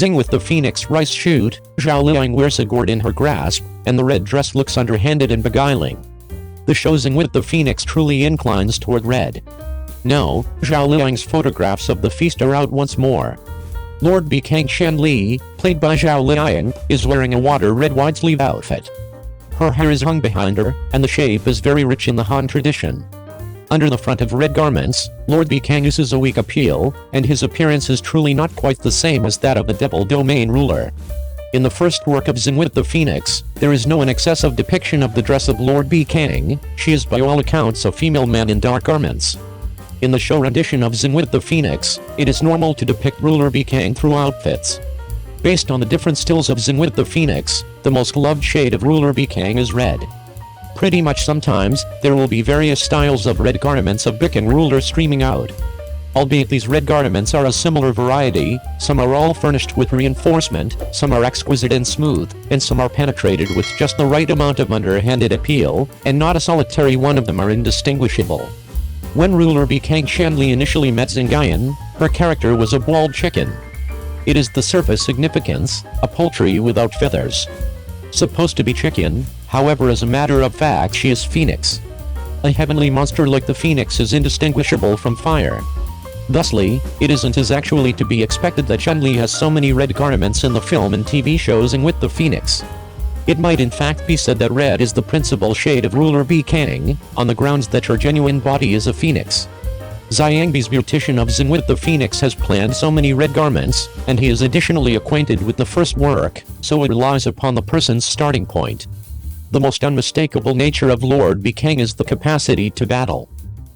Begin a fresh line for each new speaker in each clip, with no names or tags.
Zing with the phoenix rice shoot, Zhao Liying wears a gourd in her grasp, and the red dress looks underhanded and beguiling. The show Zing with the phoenix truly inclines toward red. No, Zhao Liying's photographs of the feast are out once more. Lord Bikang Shanli, played by Zhao Liying, is wearing a water red wide-sleeve outfit. Her hair is hung behind her, and the shape is very rich in the Han tradition. Under the front of red garments, Lord Bikang uses a weak appeal, and his appearance is truly not quite the same as that of the Devil Domain ruler. In the first work of Zing with the Phoenix, there is no excessive depiction of the dress of Lord Bikang. She is by all accounts a female man in dark garments. In the show rendition of Zing with the Phoenix, it is normal to depict ruler Bikang through outfits. Based on the different stills of Zing with the Phoenix, the most loved shade of ruler Bikang is red. Pretty much sometimes, there will be various styles of red garments of Bikang ruler streaming out. Albeit these red garments are a similar variety, some are all furnished with reinforcement, some are exquisite and smooth, and some are penetrated with just the right amount of underhanded appeal, and not a solitary one of them are indistinguishable. When ruler Bikang Shanli initially met Zingayan, her character was a bald chicken. It is the surface significance, a poultry without feathers. Supposed to be chicken, however, as a matter of fact she is phoenix. A heavenly monster like the phoenix is indistinguishable from fire. Thusly, it isn't as actually to be expected that Shanli has so many red garments in the film and TV shows and with the phoenix. It might in fact be said that red is the principal shade of ruler Bikang, on the grounds that her genuine body is a phoenix. Xiangbi's beautician of Zing with the Phoenix has planned so many red garments, and he is additionally acquainted with the first work, so it relies upon the person's starting point. The most unmistakable nature of Lord Bikang is the capacity to battle.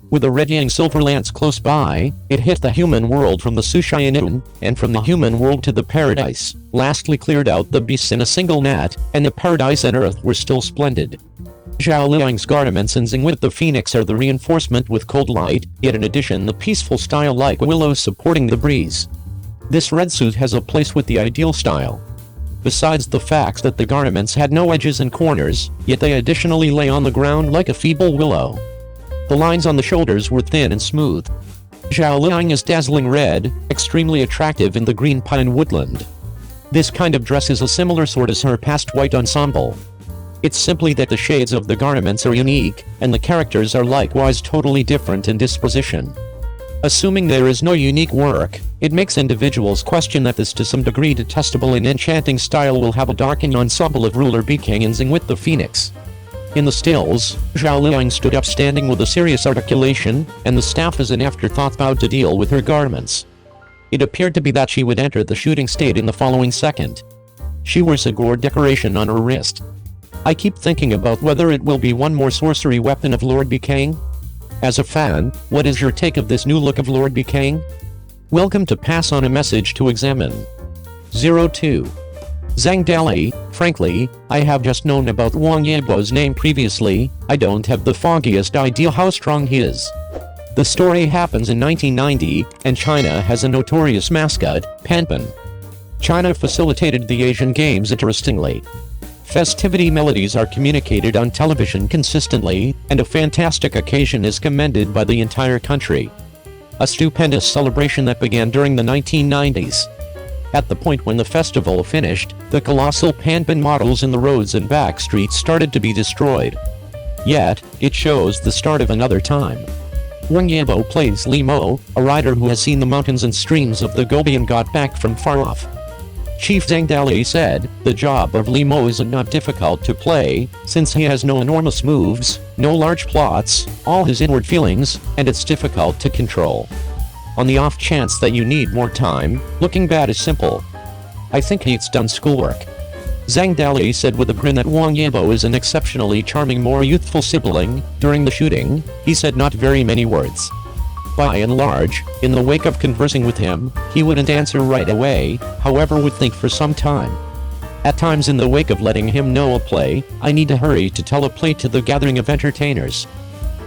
With a red yang silver lance close by, it hit the human world from the Sushayanun, and from the human world to the paradise, lastly cleared out the beasts in a single net, and the paradise and earth were still splendid. Zhao Liying's garments in Zing with the Phoenix are the reinforcement with cold light, yet in addition the peaceful style like willows supporting the breeze. This red suit has a place with the ideal style. Besides the fact that the garments had no edges and corners, yet they additionally lay on the ground like a feeble willow. The lines on the shoulders were thin and smooth. Zhao Liying is dazzling red, extremely attractive in the green pine woodland. This kind of dress is a similar sort as her past white ensemble. It's simply that the shades of the garments are unique, and the characters are likewise totally different in disposition. Assuming there is no unique work, it makes individuals question that this to some degree detestable and enchanting style will have a darkened ensemble of ruler Bikang and Zing with the Phoenix. In the stills, Zhao Liying stood up standing with a serious articulation, and the staff as an afterthought vowed to deal with her garments. It appeared to be that she would enter the shooting state in the following second. She wears a gourd decoration on her wrist. I keep thinking about whether it will be one more sorcery weapon of Lord Bikang. As a fan, what is your take of this new look of Lord Bikang? Welcome to Pass on a Message to Examine. 02. Zhang Dali, frankly, I have just known about Wang Yibo's name previously, I don't have the foggiest idea how strong he is. The story happens in 1990, and China has a notorious mascot, Panpan. China facilitated the Asian Games interestingly. Festivity melodies are communicated on television consistently, and a fantastic occasion is commended by the entire country. A stupendous celebration that began during the 1990s. At the point when the festival finished, the colossal Panpan models in the roads and back streets started to be destroyed. Yet, it shows the start of another time. Wang Yibo plays Li Mo, a rider who has seen the mountains and streams of the Gobi and got back from far off. Chief Zhang Dali said, the job of Li Mo is not difficult to play, since he has no enormous moves, no large plots, all his inward feelings, and it's difficult to control. On the off chance that you need more time, looking bad is simple. I think he's done schoolwork. Zhang Dali said with a grin that Wang Yibo is an exceptionally charming, more youthful sibling. During the shooting, he said not very many words. By and large, in the wake of conversing with him, he wouldn't answer right away, however would think for some time. At times in the wake of letting him know a play, I need to hurry to tell a play to the gathering of entertainers.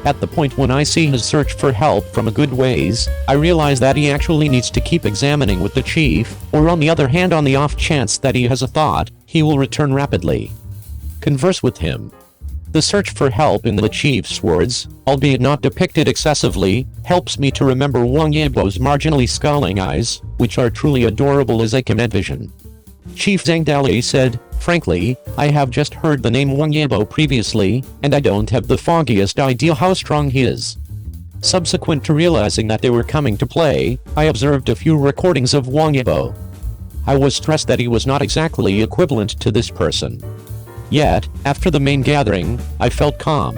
At the point when I see his search for help from a good ways, I realize that he actually needs to keep examining with the chief, or on the other hand on the off chance that he has a thought, he will return rapidly. Converse with him. The search for help in the chief's words, albeit not depicted excessively, helps me to remember Wang Yibo's marginally scowling eyes, which are truly adorable as I can envision. Chief Zhang Dali said, "Frankly, I have just heard the name Wang Yibo previously, and I don't have the foggiest idea how strong he is." Subsequent to realizing that they were coming to play, I observed a few recordings of Wang Yibo. I was stressed that he was not exactly equivalent to this person. Yet, after the main gathering, I felt calm.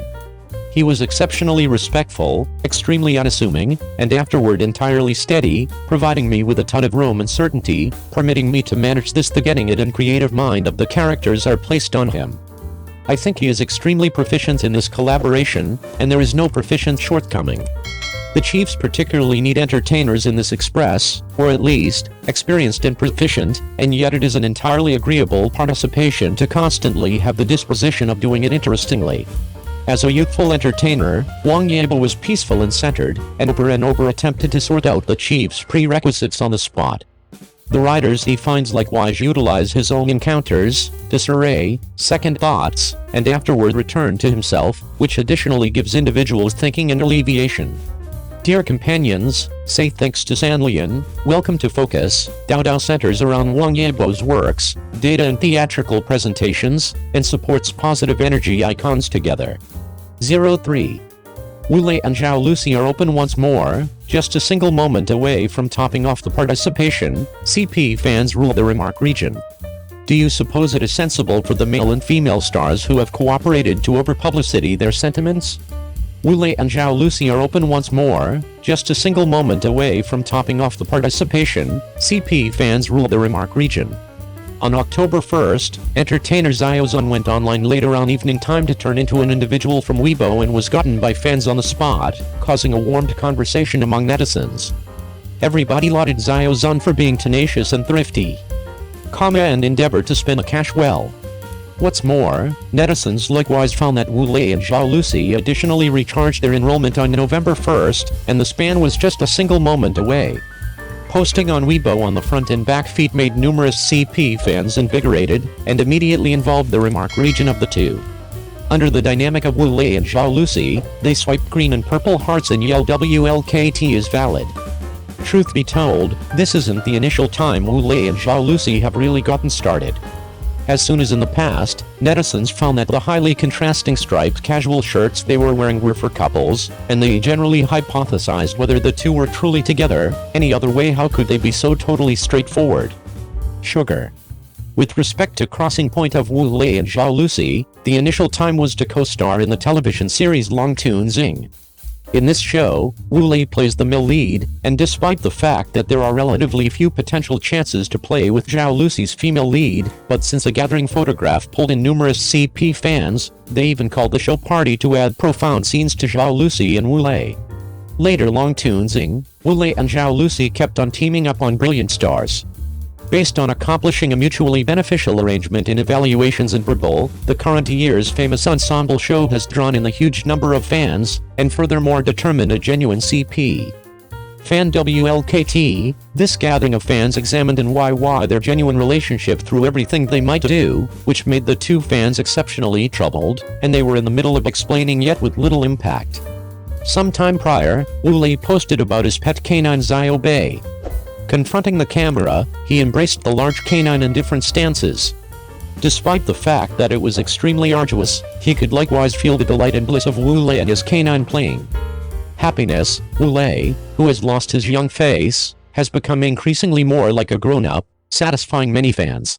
He was exceptionally respectful, extremely unassuming, and afterward entirely steady, providing me with a ton of room and certainty, permitting me to manage the getting it and creative mind of the characters are placed on him. I think he is extremely proficient in this collaboration, and there is no proficient shortcoming. The Chiefs particularly need entertainers in this express, or at least, experienced and proficient, and yet it is an entirely agreeable participation to constantly have the disposition of doing it interestingly. As a youthful entertainer, Wang Yibo was peaceful and centered, and over and over attempted to sort out the Chief's prerequisites on the spot. The writers he finds likewise utilize his own encounters, disarray, second thoughts, and afterward return to himself, which additionally gives individuals thinking and alleviation. Dear companions, say thanks to Zhao Liying. Welcome to Focus. Dao centers around Wang Yibo's works, data and theatrical presentations, and supports positive energy icons together. 03. Wu Lei and Zhao Lucy are open once more, just a single moment away from topping off the participation. CP fans rule the remark region. Do you suppose it is sensible for the male and female stars who have cooperated to over-publicity their sentiments? Wu Lei and Zhao Lucy are open once more, just a single moment away from topping off the participation. CP fans rule the remark region. On October 1st, entertainer Zhao Zun went online late around evening time to turn into an individual from Weibo and was gotten by fans on the spot, causing a warmed conversation among netizens. Everybody lauded Zhao Zun for being tenacious and thrifty, and endeavored to spin a cash well. What's more, netizens likewise found that Wu Lei and Zhao Lucy additionally recharged their enrollment on November 1st, and the span was just a single moment away. Posting on Weibo on the front and back feed made numerous CP fans invigorated, and immediately involved the remark region of the two. Under the dynamic of Wu Lei and Zhao Lucy, they swiped green and purple hearts and yelled WLKT is valid. Truth be told, this isn't the initial time Wu Lei and Zhao Lucy have really gotten started. As soon as in the past, netizens found that the highly contrasting striped casual shirts they were wearing were for couples, and they generally hypothesized whether the two were truly together. Any other way, how could they be so totally straightforward? Sugar. With respect to crossing point of Wu Lei and Zhao Lucy, the initial time was to co-star in the television series Long Tun Xing. In this show, Wu Lei plays the male lead, and despite the fact that there are relatively few potential chances to play with Zhao Lucy's female lead, but since a gathering photograph pulled in numerous CP fans, they even called the show party to add profound scenes to Zhao Lucy and Wu Lei. Later Long Tun Xing, Wu Lei and Zhao Lucy kept on teaming up on Brilliant Stars. Based on accomplishing a mutually beneficial arrangement in evaluations and verbal, the current year's famous ensemble show has drawn in a huge number of fans, and furthermore determined a genuine CP fan WLKT. This gathering of fans examined and why their genuine relationship through everything they might do, which made the two fans exceptionally troubled, and they were in the middle of explaining yet with little impact. Sometime prior, Wu Lei posted about his pet canine Xiao Bei. Confronting the camera, he embraced the large canine in different stances. Despite the fact that it was extremely arduous, he could likewise feel the delight and bliss of Wu Lei and his canine playing. Happiness. Wu Lei, who has lost his young face, has become increasingly more like a grown-up, satisfying many fans.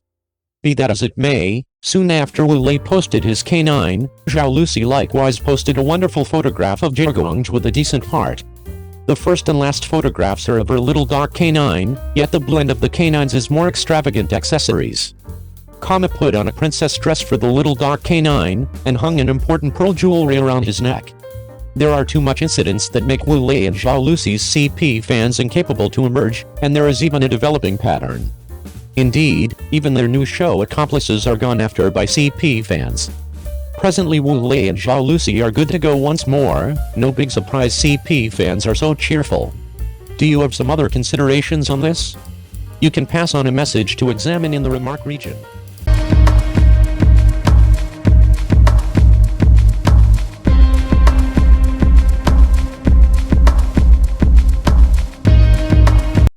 Be that as it may, soon after Wu Lei posted his canine, Zhao Lucy likewise posted a wonderful photograph of Jiaguang with a decent heart. The first and last photographs are of her little dark canine, yet the blend of the canines is more extravagant accessories. Kama put on a princess dress for the little dark canine, and hung an important pearl jewelry around his neck. There are too much incidents that make Wu Lei and Zhao Lucy's CP fans incapable to emerge, and there is even a developing pattern. Indeed, even their new show accomplices are gone after by CP fans. Presently Wu Lei and Zhao Lucy are good to go once more. No big surprise CP fans are so cheerful. Do you have some other considerations on this? You can pass on a message to examine in the remark region.